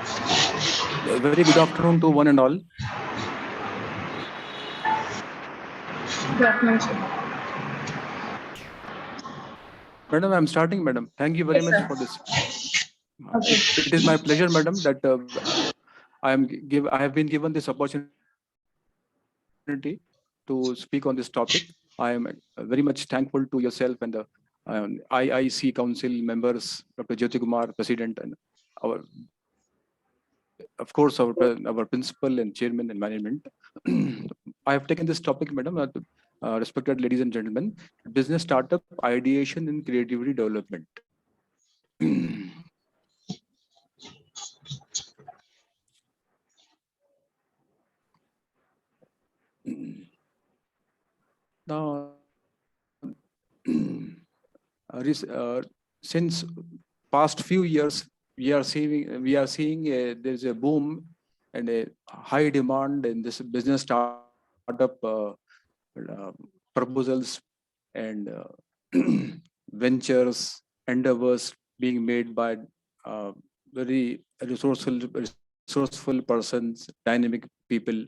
A very good afternoon to one and all. Good afternoon, sir. Madam, I'm starting, madam. Thank you very Yes, much sir. for this. Okay. It is my pleasure, madam, that I have been given this opportunity to speak on this topic. I am very much thankful to yourself and the IIC Council members, Dr. Jyoti Kumar, President, and our, of course, our principal and chairman and management. I have taken this topic, madam, respected ladies and gentlemen, business startup, ideation, and creativity development. Now, since past few years, we are seeing there's a boom and a high demand in this business startup proposals and ventures, endeavors being made by very resourceful persons, dynamic people.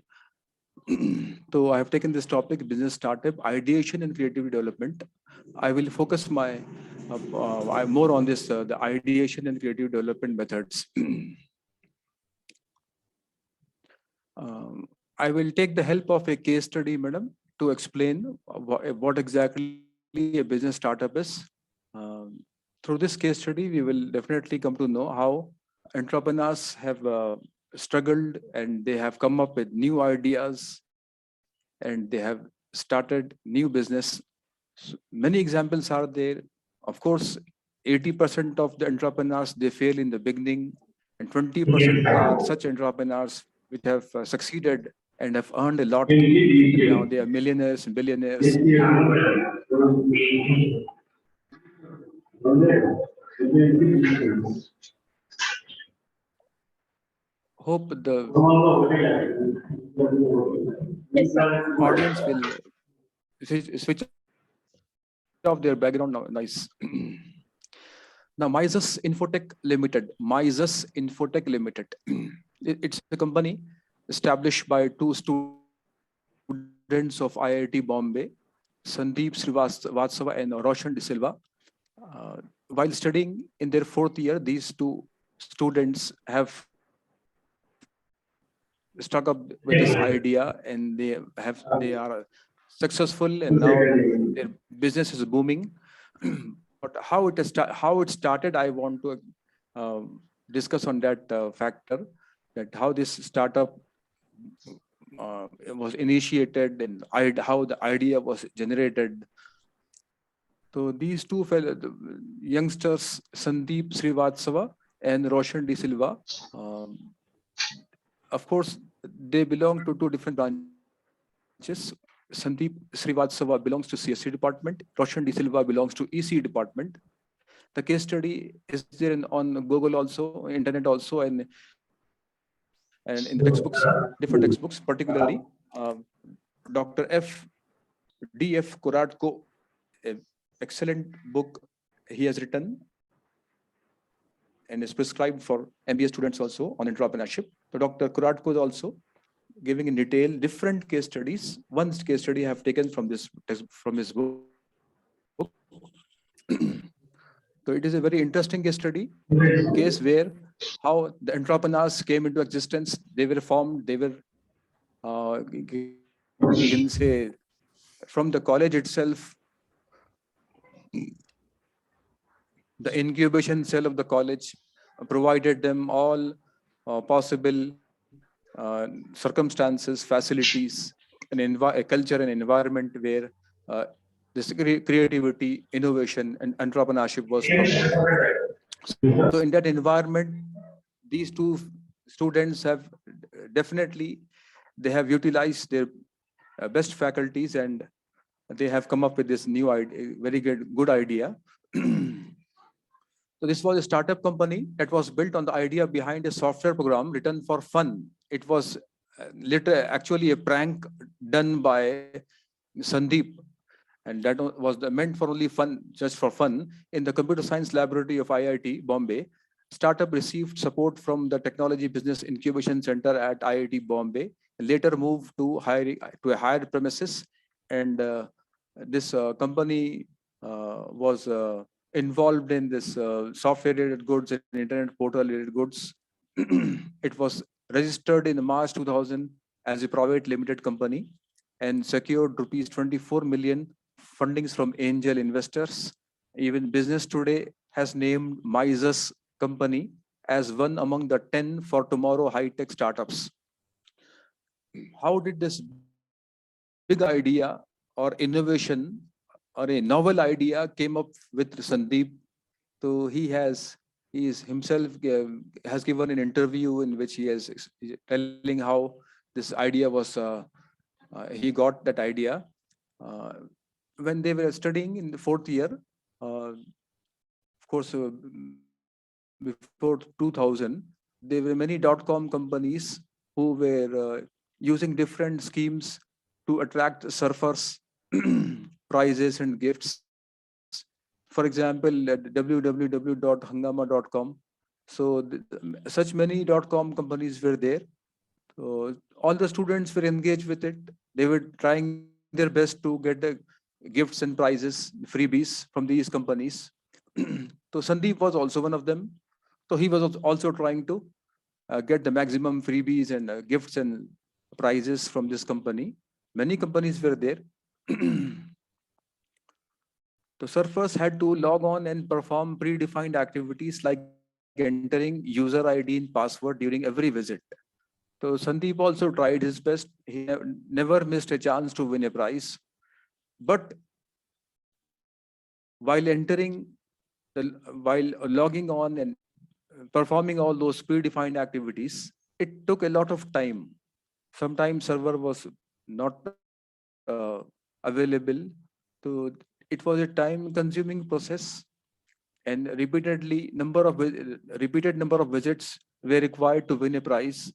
So I have taken this topic, business startup, ideation and creativity development. I will focus my more on this, the ideation and creative development methods. I will take the help of a case study, madam, to explain what exactly a business startup is. Through this case study, we will definitely come to know how entrepreneurs have struggled and they have come up with new ideas and they have started new business. Many examples are there. Of course, 80% of the entrepreneurs they fail in the beginning, and 20% are such entrepreneurs which have succeeded and have earned a lot, and now they are millionaires and billionaires. Hope the Yes, sir. audience will switch off their background noise. Now, Mises Infotech Limited, it's a company established by two students of IIT Bombay, Sandeep Srivastava and Roshan De Silva. While studying in their fourth year, these two students have struck up with this idea, and they are successful, and now their business is booming. But how it started, I want to uh, discuss on that factor, that how this startup was initiated and how the idea was generated. So these two youngsters, Sandeep Srivastava and Roshan De Silva, um, of course, they belong to two different branches. Sandeep Srivastava belongs to CSC department. Roshan De Silva belongs to EC department. The case study is there on Google also, internet also, and in the textbooks, different textbooks, particularly Dr. D.F. Kuratko, a excellent book he has written and is prescribed for MBA students also on entrepreneurship. So Dr. Kuratko is also giving in detail different case studies. One case study I have taken from his book. So it is a very interesting case study, case where how the entrepreneurs came into existence. They were formed. They were you can say from the college itself. The incubation cell of the college provided them all possible circumstances, facilities, a culture and environment where uh, this creativity, innovation, and entrepreneurship was promoted. So in that environment, these two students have definitely they have utilized their best faculties, and they have come up with this new idea, very good idea. So this was a startup company that was built on the idea behind a software program written for fun. It was actually a prank done by Sandeep, and that was meant for only fun, just for fun, in the computer science laboratory of IIT Bombay. startup received support from the Technology Business Incubation Center at IIT Bombay, later moved to a higher premises, and this company was involved in this software related goods and internet portal related goods. It was registered in March 2000 as a private limited company and secured rupees 24 million fundings from angel investors. Even Business Today has named Mises company as one among the 10 for tomorrow high-tech startups. How did this big idea or innovation or a novel idea came up with Sandeep? So he is himself has given an interview in which he is telling how this idea was he got that idea uh, when they were studying in the fourth year. Of course, before 2000, there were many dot-com companies who were using different schemes to attract surfers, prizes and gifts. For example, www.hangama.com. So such many dot-com companies were there. So all the students were engaged with it. They were trying their best to get the gifts and prizes, freebies from these companies. So Sandeep was also one of them. So he was also trying to get the maximum freebies and gifts and prizes from this company. Many companies were there. The surfers had to log on and perform predefined activities like entering user ID and password during every visit. So Sandeep also tried his best. He never missed a chance to win a prize. But while entering, while logging on and performing all those predefined activities, it took a lot of time. Sometimes server was not available. So it was a time-consuming process, and repeated number of visits were required to win a prize.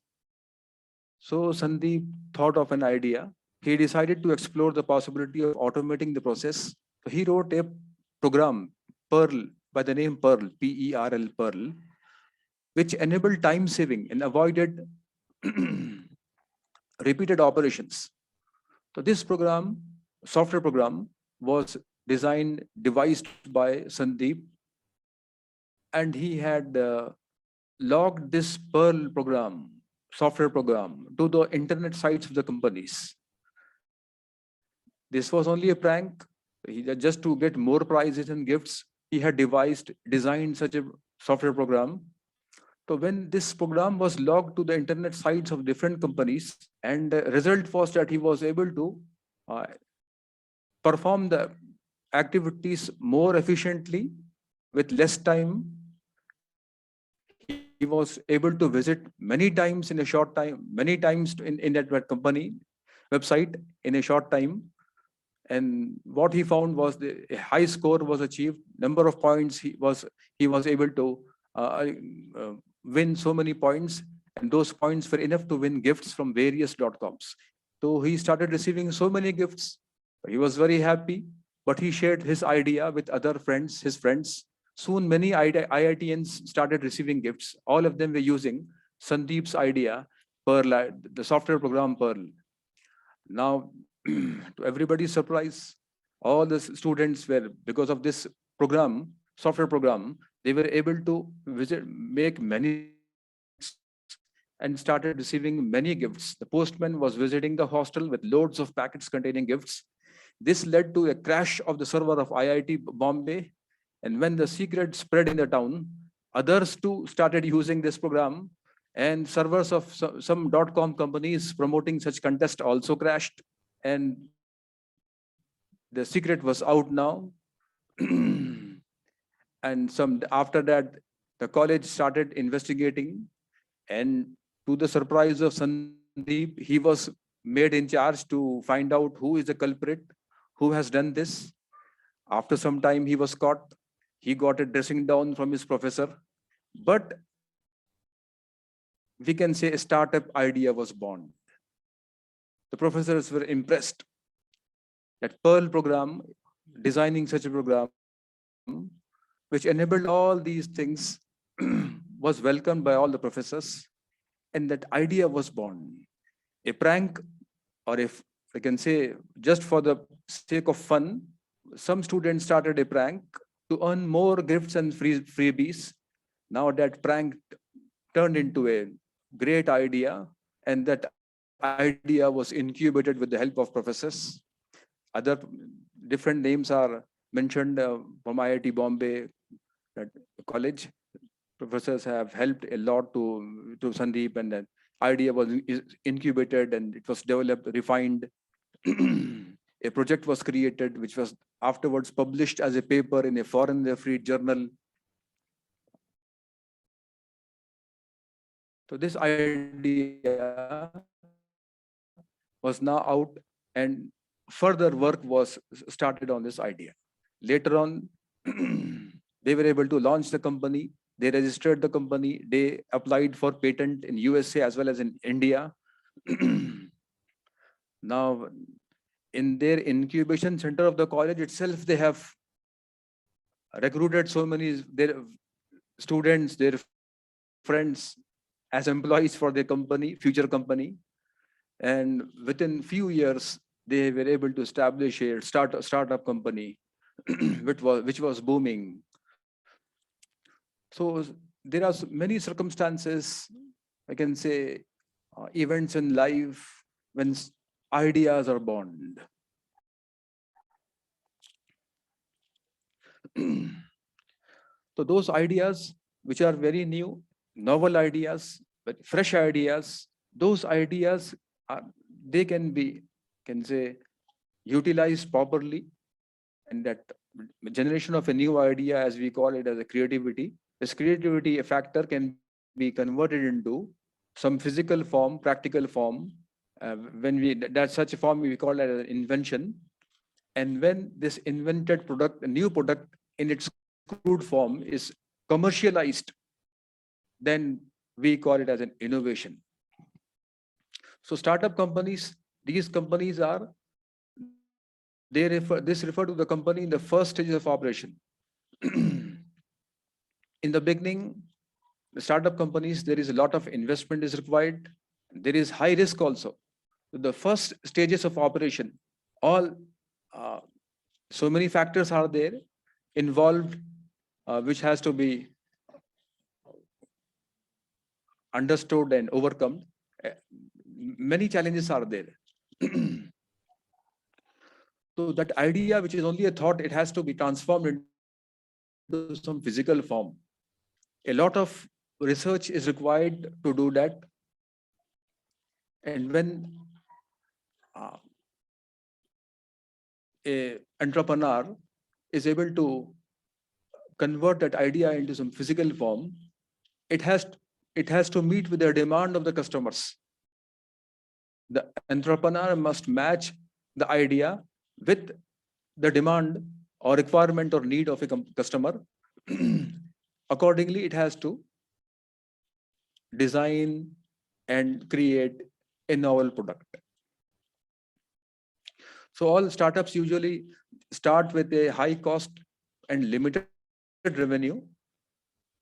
So Sandeep thought of an idea. He decided to explore the possibility of automating the process. So he wrote a program, Perl, by the name Perl, Perl, Perl, which enabled time saving and avoided repeated operations. So this program, software program, was designed, devised by Sandeep, and he had logged this Perl program, software program, to the internet sites of the companies. This was only a prank. Just to get more prizes and gifts, he had designed such a software program. So when this program was logged to the internet sites of different companies, and the result was that he was able to uh, perform the activities more efficiently with less time. He was able to visit many times in a short time, many times in that company website in a short time. And what he found was a high score was achieved. Number of points he was able to win so many points, and those points were enough to win gifts from various dot-coms. So he started receiving so many gifts. He was very happy, but he shared his idea with other friends, his friends. Soon many IITians started receiving gifts. All of them were using Sandeep's idea, Perl, the software program Perl. Now, to everybody's surprise, all the students were, because of this program, software program, they were able to make many and started receiving many gifts. The postman was visiting the hostel with loads of packets containing gifts. This led to a crash of the server of IIT Bombay. And when the secret spread in the town, others too started using this program, and servers of some dot-com companies promoting such contest also crashed. And the secret was out now. And after that, the college started investigating, and to the surprise of Sandeep, he was made in charge to find out who is the culprit, who has done this. After some time, he was caught. He got a dressing down from his professor, but we can say a startup idea was born. The professors were impressed that Perl program, designing such a program, which enabled all these things, was welcomed by all the professors, and that idea was born. A prank, or if I can say, just for the sake of fun, some students started a prank to earn more gifts and freebies. Now that prank turned into a great idea, and that idea was incubated with the help of professors. Other different names are mentioned from IIT Bombay, that college. Professors have helped a lot to Sandeep, and that idea was incubated and it was developed, refined. A project was created, which was afterwards published as a paper in a foreign refereed journal. So this idea was now out, and further work was started on this idea. Later on, they were able to launch the company. They registered the company. They applied for patent in USA as well as in India. Now, in their incubation center of the college itself, they have recruited so many their students, their friends as employees for their company, future company. And within few years, they were able to establish a startup company, which was booming. So there are many circumstances, I can say, events in life when ideas are born. So those ideas which are very new, novel ideas, but fresh ideas, those ideas are, they can say, utilized properly, and that generation of a new idea, as we call it, as a creativity. This creativity, a factor, can be converted into some physical form, practical form. When we that such a form we call it as an invention. And when this invented product, a new product in its crude form, is commercialized, then we call it as an innovation. So startup companies, these companies are, this refer to the company in the first stages of operation. In the beginning, the startup companies, there is a lot of investment is required. There is high risk also. The first stages of operation, all uh, so many factors are there involved, which has to be understood and overcome. Uh, Many challenges are there. So that idea, which is only a thought, it has to be transformed into some physical form. A lot of research is required to do that. And when uh, a entrepreneur is able to convert that idea into some physical form, it has it has to meet with the demand of the customers. The entrepreneur must match the idea with the demand or requirement or need of a customer. Accordingly, it has to design and create a novel product. So all startups usually start with a high cost and limited revenue.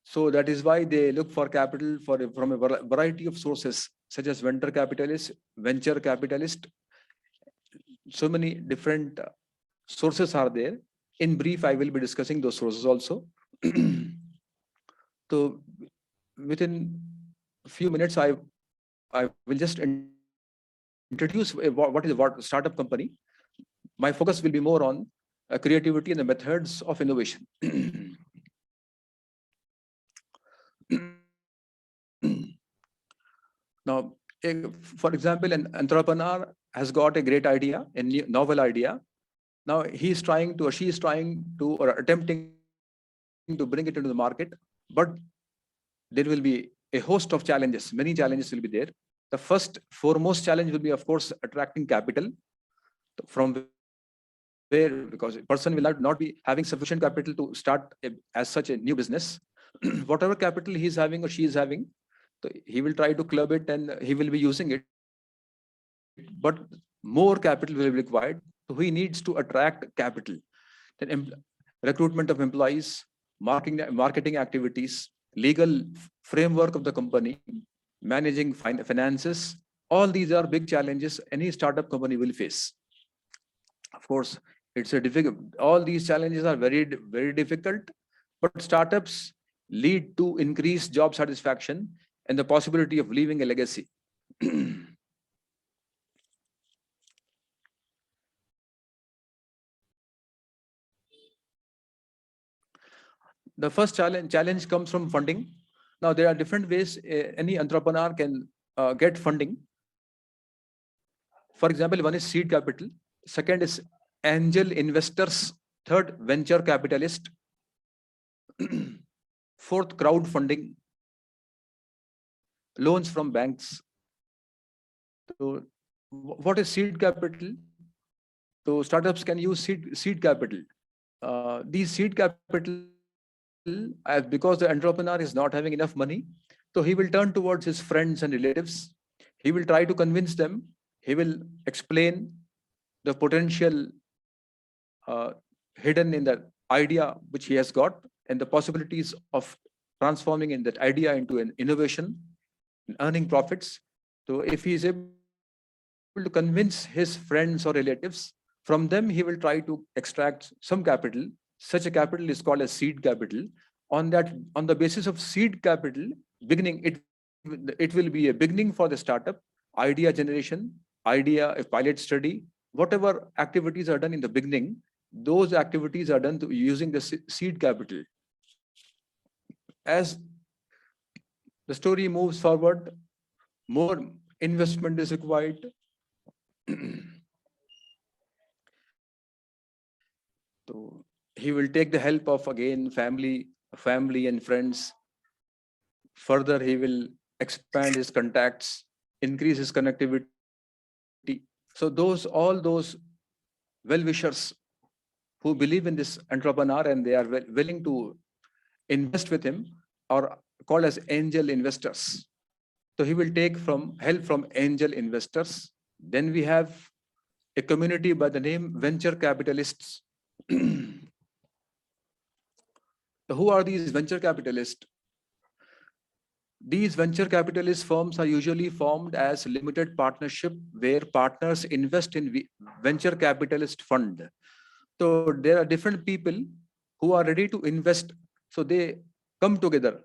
So that is why they look for capital from a variety of sources, such as venture capitalist. So many different sources are there. In brief, I will be discussing those sources also. So within a few minutes, I will just introduce what is a startup company. My focus will be more on creativity and the methods of innovation. Now, for example, an entrepreneur has got a great idea, a novel idea. Now he is trying to, or she is trying to, or attempting to bring it into the market, but there will be a host of challenges. Many challenges will be there. The first foremost challenge will be, of course, attracting capital. From where? Because a person will not be having sufficient capital to start as such a new business. Whatever capital he is having or she is having, so he will try to club it and he will be using it. But more capital will be required. So he needs to attract capital. Then recruitment of employees, marketing activities, legal framework of the company, managing finances. All these are big challenges any startup company will face. Of course, it's a difficult. All these challenges are very difficult, but startups lead to increased job satisfaction and the possibility of leaving a legacy. The first challenge comes from funding. Now there are different ways any entrepreneur can get funding. For example, one is seed capital, second is angel investors, third venture capitalist, fourth crowdfunding, loans from banks. So what is seed capital? So startups can use seed capital. These seed capital, because the entrepreneur is not having enough money, so he will turn towards his friends and relatives. He will try to convince them. He will explain the potential hidden in the idea which he has got and the possibilities of transforming in that idea into an innovation, earning profits. So if he is able to convince his friends or relatives, from them he will try to extract some capital. Such a capital is called as seed capital. On the basis of seed capital, it will be a beginning for the startup, idea generation, idea, a pilot study, whatever activities are done in the beginning, those activities are done using the seed capital. As the story moves forward, more investment is required. So he will take the help of again family and friends. Further, he will expand his contacts, increase his connectivity. So all those well-wishers who believe in this entrepreneur and they are willing to invest with him are called as angel investors. So he will take help from angel investors. Then we have a community by the name venture capitalists. So who are these venture capitalists? These venture capitalist firms are usually formed as limited partnership where partners invest in venture capitalist fund. So there are different people who are ready to invest. So they come together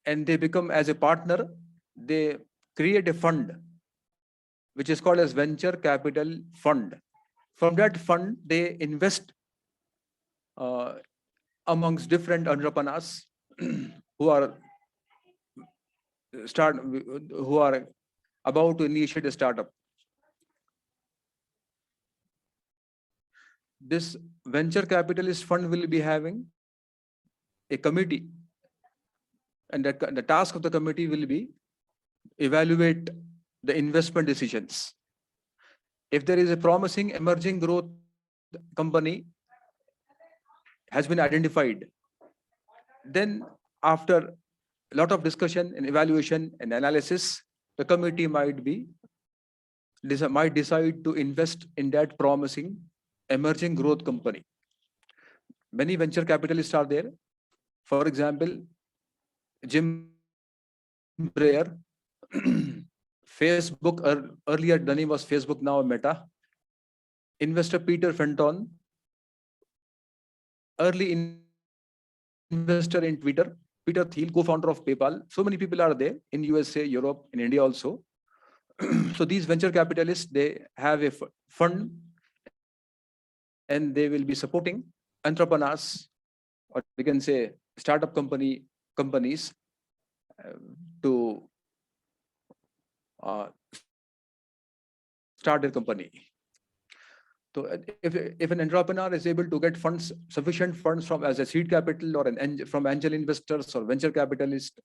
and they become as a partner. They create a fund which is called as venture capital fund. From that fund, they invest amongst different entrepreneurs who are about to initiate a startup. This venture capitalist fund will be having a committee, and the task of the committee will be evaluate the investment decisions. If there is a promising emerging growth company has been identified, then after a lot of discussion and evaluation and analysis, the committee might decide to invest in that promising emerging growth company. Many venture capitalists are there. For example, Jim Breyer, Facebook, earlier the name was Facebook, now Meta. Investor Peter Fenton, early investor in Twitter. Peter Thiel, co-founder of PayPal. So many people are there in USA, Europe, in India also. So these venture capitalists, they have a fund and they will be supporting entrepreneurs, or we can say startup companies to start their company. So if an entrepreneur is able to get sufficient funds from as a seed capital or from angel investors or venture capitalists,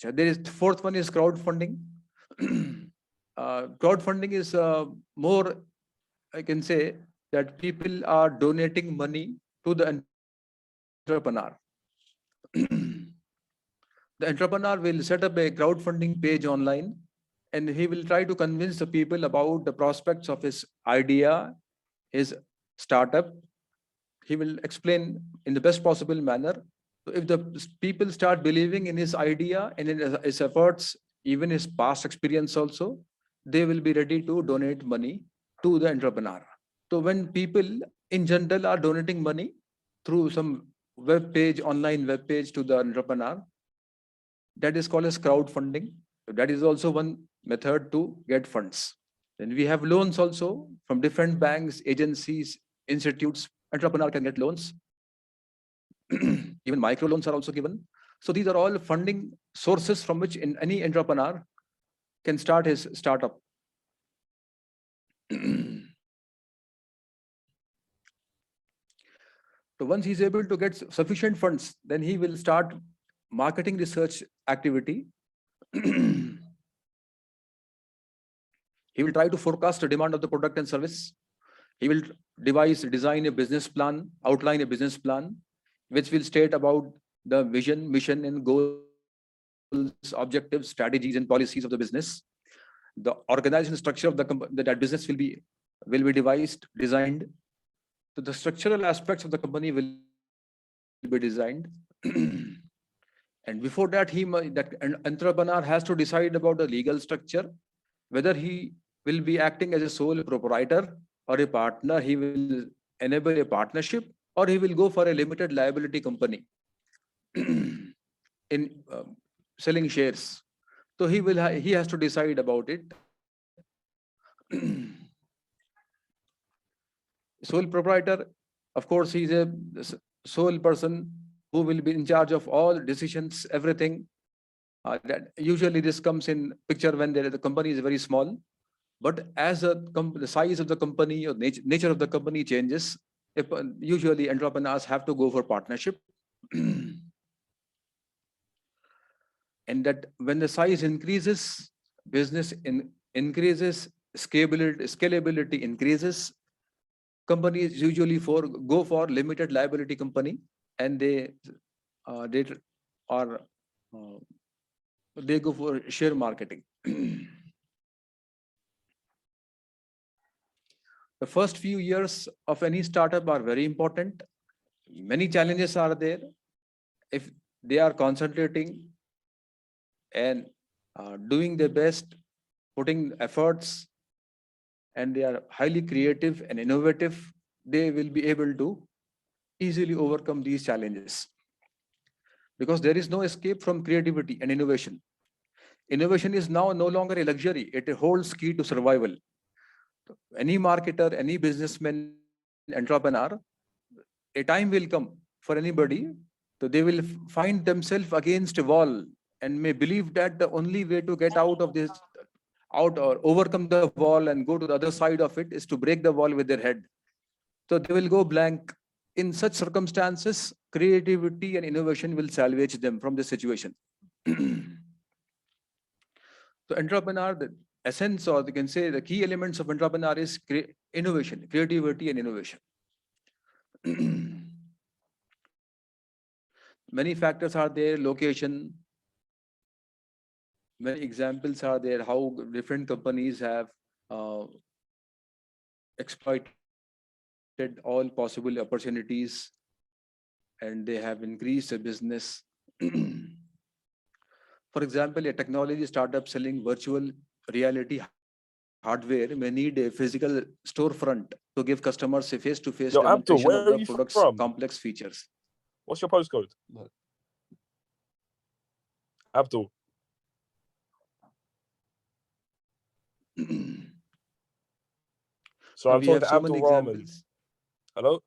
there is fourth one is crowdfunding. Crowdfunding is more, I can say that people are donating money to the entrepreneur. The entrepreneur will set up a crowdfunding page online and he will try to convince the people about the prospects of his idea, his startup. He will explain in the best possible manner So if the people start believing in his idea and in his efforts, even his past experience also, they will be ready to donate money to the entrepreneur. So when people in general are donating money through some web page, online web page to the entrepreneur, that is called as crowdfunding. So that is also one method to get funds. Then we have loans also from different banks, agencies, institutes. Entrepreneur can get loans. Even micro loans are also given. So these are all funding sources from which any entrepreneur can start his startup. So once he's able to get sufficient funds, then he will start marketing research activity. He will try to forecast the demand of the product and service. He will design a business plan, outline a business plan, which will state about the vision, mission, and goals, objectives, strategies, and policies of the business. The organization structure of the that business will be devised, designed. So the structural aspects of the company will be designed. And before that, an entrepreneur has to decide about the legal structure, whether he will be acting as a sole proprietor or a partner. He will enable a partnership, or he will go for a limited liability company in selling shares. So he has to decide about it. Sole proprietor, of course, he's a sole person who will be in charge of all decisions, everything. That usually this comes in picture when the company is very small. But as the size of the company or nature of the company changes, usually entrepreneurs have to go for partnership. And that when the size increases, business increases, scalability increases, companies usually go for limited liability company, and they go for share marketing. The first few years of any startup are very important. Many challenges are there. If they are concentrating and doing their best, putting efforts, and they are highly creative and innovative, they will be able to easily overcome these challenges. Because there is no escape from creativity and innovation. Innovation is now no longer a luxury, it holds key to survival. Any marketer, any businessman, entrepreneur, a time will come for anybody, so they will find themselves against a wall and may believe that the only way to get out of this, out or overcome the wall and go to the other side of it, is to break the wall with their head. So they will go blank. In such circumstances, creativity and innovation will salvage them from this situation. So entrepreneur, the essence, or you can say the key elements of entrepreneur is innovation, creativity and innovation. Many factors are there, location. Many examples are there, how different companies have exploited all possible opportunities and they have increased the business. For example, a technology startup selling virtual reality hardware may need a physical storefront to give customers a face-to-face Yo, Abdul, demonstration where of are the you product's from? complex features. What's your postcode? Abdul. So Now I'm we talking have to so many Abdul Rahman. examples. Hello?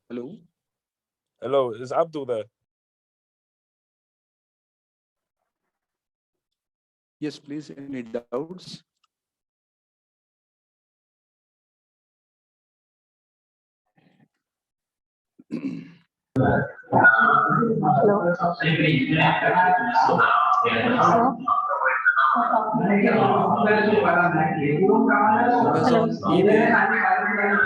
Hello? Hello, is Abdul there? Yes, please. Any doubts? Amazon, eBay,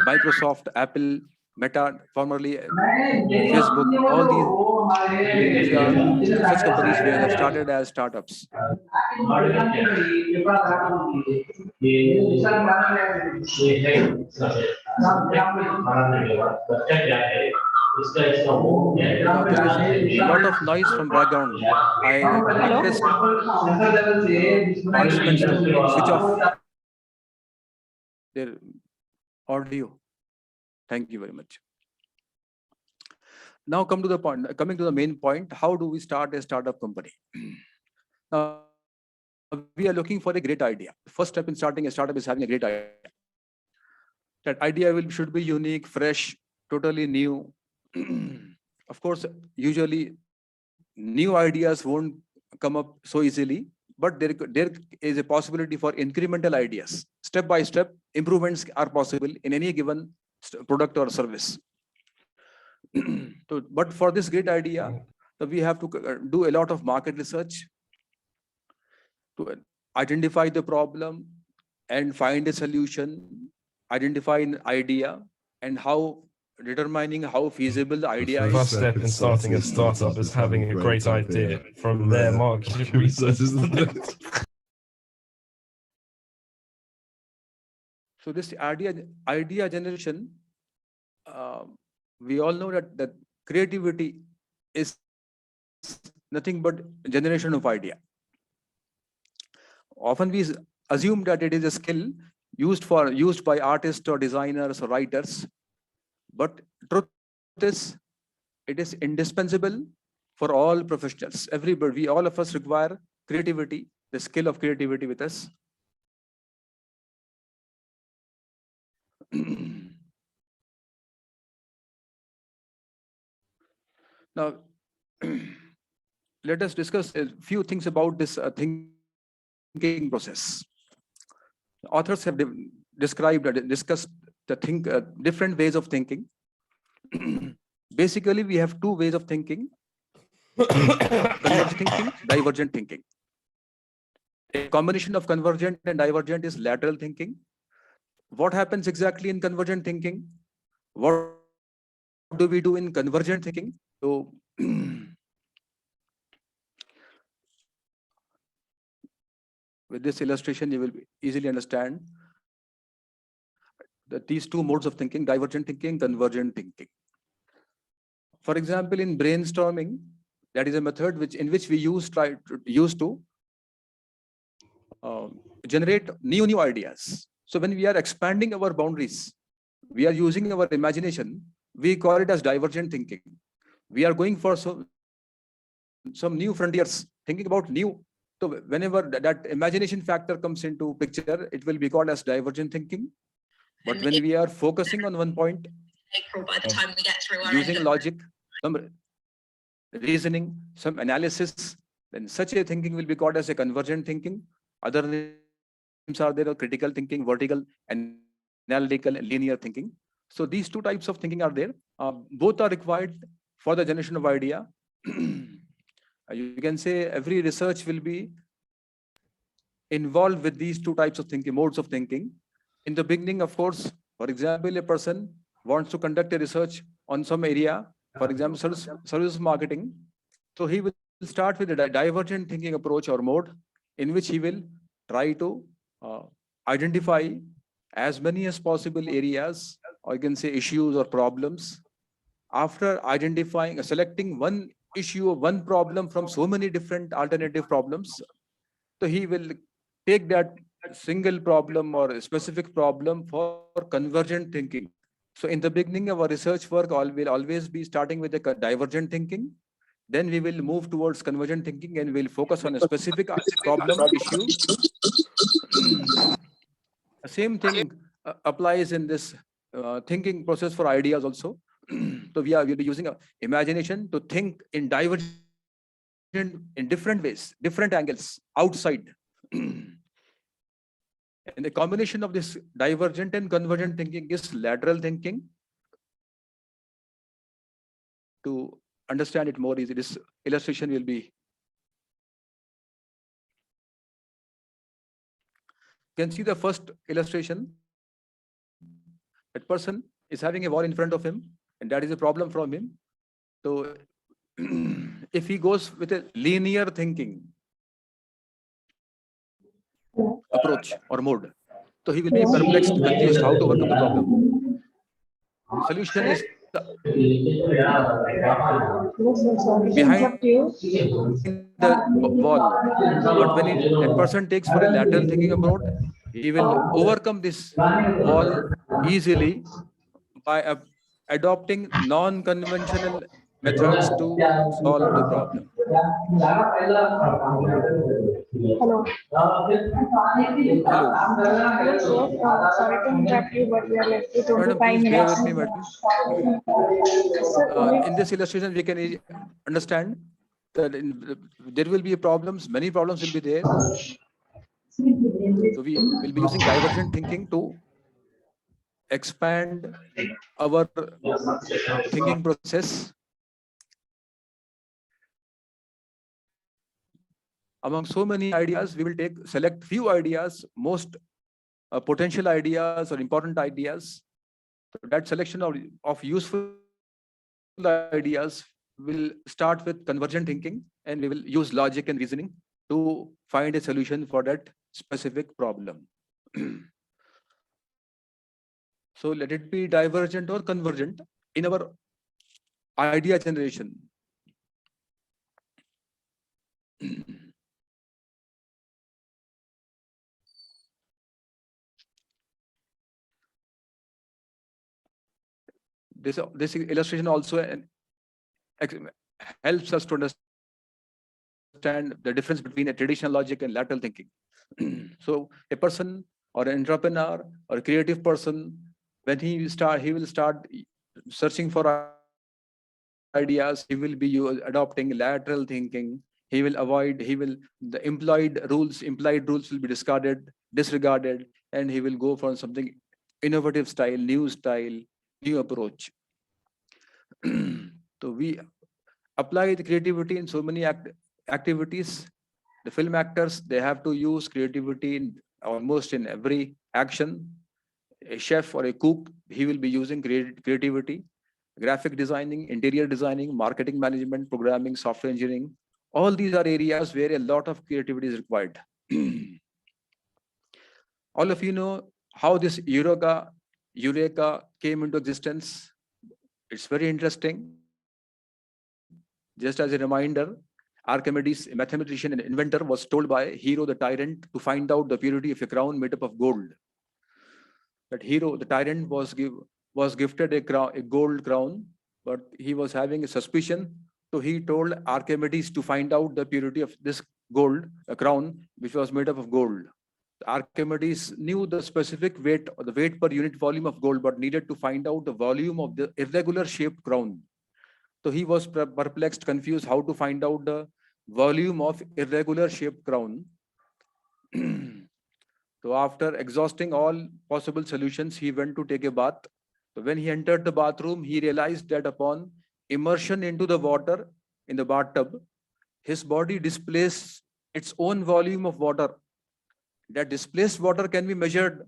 Microsoft, Apple, Meta, formerly Facebook, all these are such companies where have started as startups. Now, there is a lot of noise from background. I request participants to switch off their audio. Thank you very much. Now coming to the main point, how do we start a startup company? Now, we are looking for a great idea. First step in starting a startup is having a great idea. That idea should be unique, fresh, totally new. Of course, usually new ideas won't come up so easily, but there is a possibility for incremental ideas. Step by step, improvements are possible in any given product or service. But for this great idea, we have to do a lot of market research to identify the problem and find a solution, identify an idea, and how determining how feasible the idea The is. first step in starting a startup is having a great idea. From there, market research is the next. So this idea generation, we all know that creativity is nothing but generation of idea. Often we assume that it is a skill used by artists or designers or writers, but truth is it is indispensable for all professionals. Everybody, all of us require creativity, the skill of creativity with us. Now, let us discuss a few things about this thinking process. Authors have discussed the different ways of thinking. Basically, we have two ways of thinking: convergent thinking, divergent thinking. A combination of convergent and divergent is lateral thinking. What happens exactly in convergent thinking? What do we do in convergent thinking? So, with this illustration, you will easily understand that these two modes of thinking: divergent thinking, convergent thinking. For example, in brainstorming, that is a method in which we use to generate new ideas. So when we are expanding our boundaries, we are using our imagination. We call it as divergent thinking. We are going for some new frontiers, thinking about new. So whenever that imagination factor comes into picture, it will be called as divergent thinking. But when we are focusing on one point, April by the time we get through our using end of- logic, some reasoning, some analysis, then such a thinking will be called as a convergent thinking. Other names are there: critical thinking, vertical, analytical, linear thinking. So these two types of thinking are there. Both are required for the generation of idea. You can say every research will be involved with these two types of thinking, modes of thinking. In the beginning, of course, for example, a person wants to conduct a research on some area, for example, service marketing. So he will start with a divergent thinking approach or mode, in which he will try to identify as many as possible areas, or you can say issues or problems. After identifying, selecting one issue or one problem from so many different alternative problems, so he will take that single problem or a specific problem for convergent thinking. So in the beginning, our research work will always be starting with the divergent thinking. Then we will move towards convergent thinking and we'll focus on a specific problem issue. The same thing applies in this thinking process for ideas also. So we'll be using imagination to think in divergent, in different ways, different angles outside. And the combination of this divergent and convergent thinking is lateral thinking. To understand it more easy, this illustration will be. You can see the first illustration. That person is having a wall in front of him, and that is a problem from him. So if he goes with a linear thinking approach or mode, so he will be perplexed, confused how to overcome the problem. solution is Sorry to behind interrupt you. the wall. But when a person takes for a lateral thinking approach, he will overcome this wall easily by adopting non-conventional methods to solve the problem. Hello. Hello. Hello, sir. Sorry to interrupt you, but we are left with Madam, 25 please bear minutes. with me, madam. Sir, In this illustration, we can understand that there will be problems, many problems will be there. So we will be using divergent thinking to expand our thinking process. Among so many ideas, we will select few ideas, most potential ideas or important ideas. So that selection of useful ideas will start with convergent thinking, and we will use logic and reasoning to find a solution for that specific problem. So let it be divergent or convergent in our idea generation. This illustration also helps us to understand the difference between a traditional logic and lateral thinking. So a person or an entrepreneur or a creative person, when he will start searching for ideas, he will be adopting lateral thinking. The implied rules will be disregarded, and he will go for something innovative style, new approach. So we apply the creativity in so many activities. The film actors, they have to use creativity in almost in every action. A chef or a cook, he will be using creativity. Graphic designing, interior designing, marketing management, programming, software engineering. All these are areas where a lot of creativity is required. All of you know how this Eureka came into existence. It's very interesting. Just as a reminder, Archimedes, a mathematician and inventor, was told by Hero the tyrant to find out the purity of a crown made up of gold. That Hero the tyrant was gifted a gold crown, but he was having a suspicion. So he told Archimedes to find out the purity of this gold, a crown which was made up of gold. Archimedes knew the specific weight or the weight per unit volume of gold, but needed to find out the volume of the irregular shaped crown. So he was perplexed, confused how to find out the volume of irregular shaped crown. So after exhausting all possible solutions, he went to take a bath. So when he entered the bathroom, he realized that upon immersion into the water in the bathtub, his body displaced its own volume of water. That displaced water can be measured.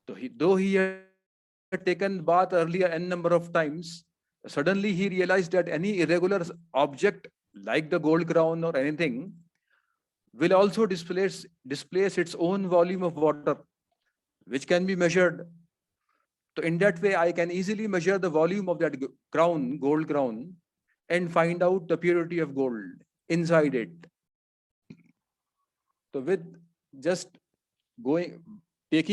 So though he had taken bath earlier n number of times, suddenly he realized that any irregular object like the gold crown or anything will also displace its own volume of water, which can be measured. So in that way, I can easily measure the volume of that gold crown, and find out the purity of gold inside it. So with just taking a